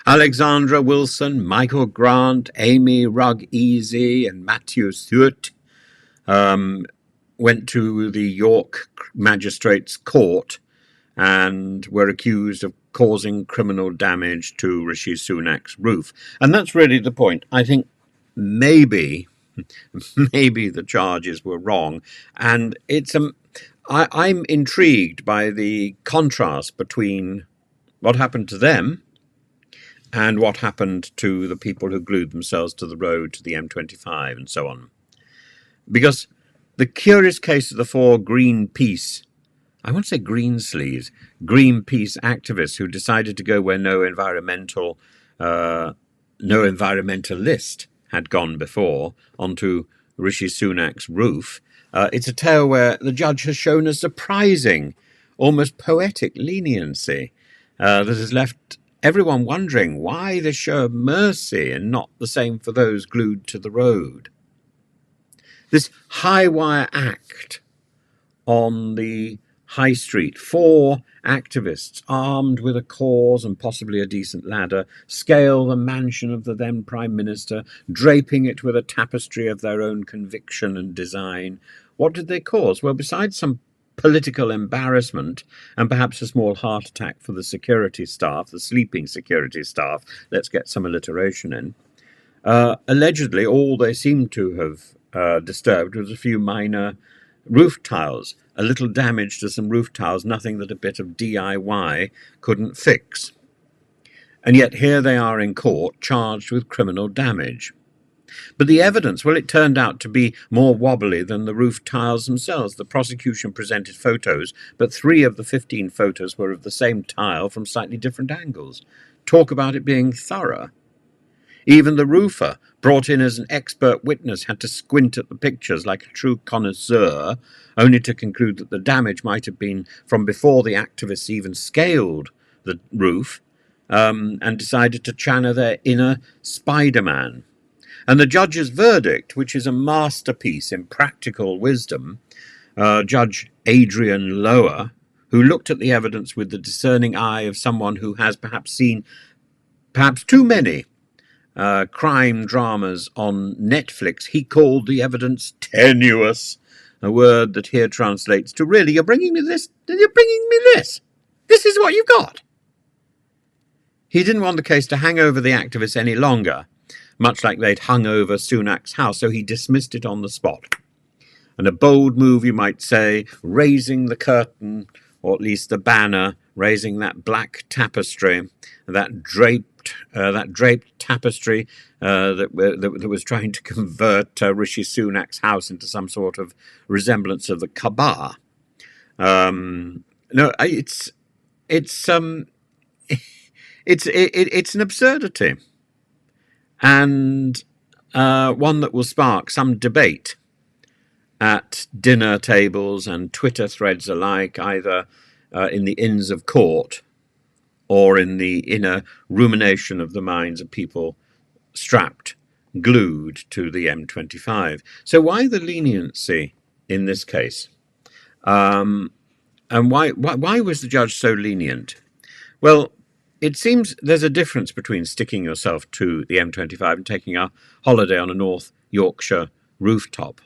Alexandra Wilson, Michael Grant, Amy Rugg-Easy, and Matthew Stewart went to the York Magistrates' Court and were accused of causing criminal damage to Rishi Sunak's roof. And that's really the point. I think maybe the charges were wrong, and I'm intrigued by the contrast between what happened to them and what happened to the people who glued themselves to the road, to the M25 and so on. Because the curious case of the four Greenpeace, I want to say Greensleeves, Greenpeace activists who decided to go where no environmentalist had gone before, onto Rishi Sunak's roof. It's a tale where the judge has shown a surprising, almost poetic leniency that has left everyone wondering why this show of mercy and not the same for those glued to the road. This high wire act on the High Street, four activists armed with a cause and possibly a decent ladder scale the mansion of the then Prime Minister, draping it with a tapestry of their own conviction and design. What did they cause? Well, besides some political embarrassment and perhaps a small heart attack for the security staff, the sleeping security staff, let's get some alliteration in, allegedly all they seemed to have disturbed was a few minor roof tiles, a little damage to some roof tiles, nothing that a bit of DIY couldn't fix. And yet here they are in court, charged with criminal damage. But the evidence, well, it turned out to be more wobbly than the roof tiles themselves. The prosecution presented photos, but 3 of the 15 photos were of the same tile from slightly different angles. Talk about it being thorough. Even the roofer, brought in as an expert witness, had to squint at the pictures like a true connoisseur, only to conclude that the damage might have been from before the activists even scaled the roof, and decided to channel their inner Spider-Man. And the judge's verdict, which is a masterpiece in practical wisdom, Judge Adrian Lower, who looked at the evidence with the discerning eye of someone who has perhaps seen too many crime dramas on Netflix, he called the evidence tenuous, a word that here translates to, really, you're bringing me this? You're bringing me this? This is what you've got? He didn't want the case to hang over the activists any longer, much like they'd hung over Sunak's house, so he dismissed it on the spot. And a bold move, you might say, raising the curtain, or at least the banner, raising that black tapestry, that draped tapestry that was trying to convert Rishi Sunak's house into some sort of resemblance of the Kaaba. No, it's an absurdity, and one that will spark some debate at dinner tables and Twitter threads alike, either in the Inns of Court or in the inner rumination of the minds of people strapped, glued to the M25. So why the leniency in this case? And why was the judge so lenient? Well, it seems there's a difference between sticking yourself to the M25 and taking a holiday on a North Yorkshire rooftop.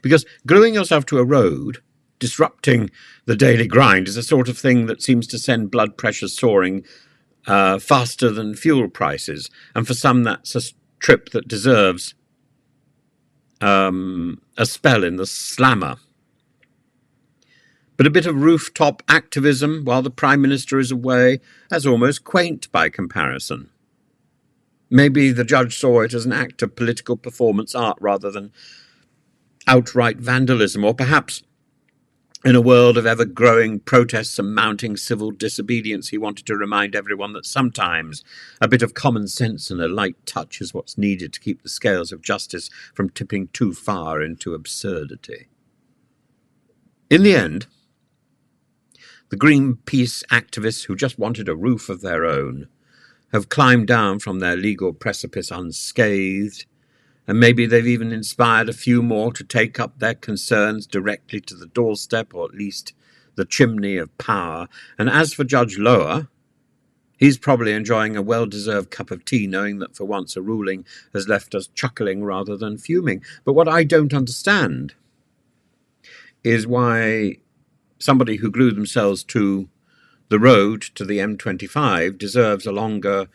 Because gluing yourself to a road, disrupting the daily grind, is a sort of thing that seems to send blood pressure soaring faster than fuel prices. And for some, that's a trip that deserves a spell in the slammer. But a bit of rooftop activism while the Prime Minister is away, that's almost quaint by comparison. Maybe the judge saw it as an act of political performance art rather than outright vandalism, or perhaps in a world of ever-growing protests and mounting civil disobedience, he wanted to remind everyone that sometimes a bit of common sense and a light touch is what's needed to keep the scales of justice from tipping too far into absurdity. In the end, the Greenpeace activists who just wanted a roof of their own have climbed down from their legal precipice unscathed, and maybe they've even inspired a few more to take up their concerns directly to the doorstep, or at least the chimney of power. And as for Judge Lower, He's probably enjoying a well-deserved cup of tea, knowing that for once a ruling has left us chuckling rather than fuming. But what I don't understand is why somebody who glued themselves to the road, to the M25, deserves a longer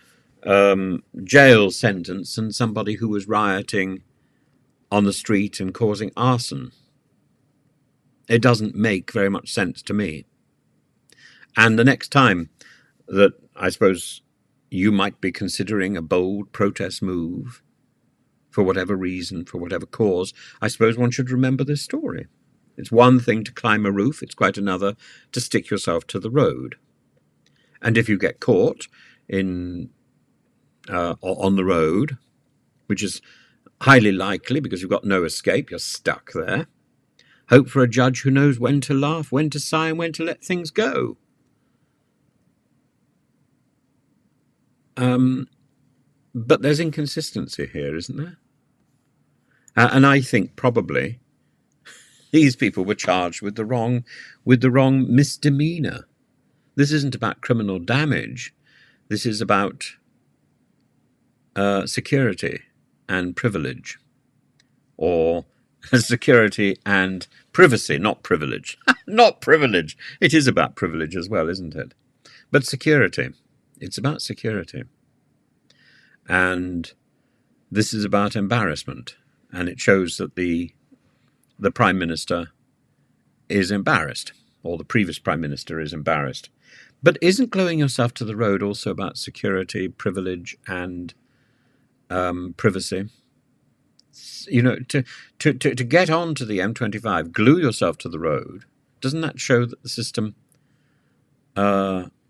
jail sentence than somebody who was rioting on the street and causing arson. It doesn't make very much sense to me. And the next time that I suppose you might be considering a bold protest move, for whatever reason, for whatever cause, I suppose one should remember this story. It's one thing to climb a roof, it's quite another to stick yourself to the road. And if you get caught on the road, which is highly likely because you've got no escape, you're stuck there, hope for a judge who knows when to laugh, when to sigh, and when to let things go. But there's inconsistency here, isn't there? And I think probably these people were charged with the wrong misdemeanor. This isn't about criminal damage. This is about security and privilege, or security and privacy, not privilege. Not privilege. It is about privilege as well, isn't it? But security. It's about security. And this is about embarrassment. And it shows that the Prime Minister is embarrassed, or the previous Prime Minister is embarrassed. But isn't gluing yourself to the road also about security, privilege, and privacy? You know, to get onto the M25, glue yourself to the road, doesn't that show that the system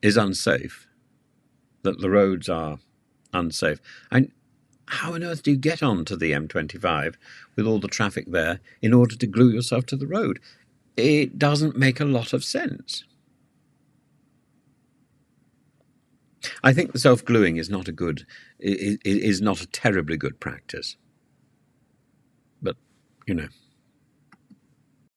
is unsafe, that the roads are unsafe? And how on earth do you get onto the M25 with all the traffic there in order to glue yourself to the road? It doesn't make a lot of sense. I think the self-gluing is not a terribly good practice. But, you know.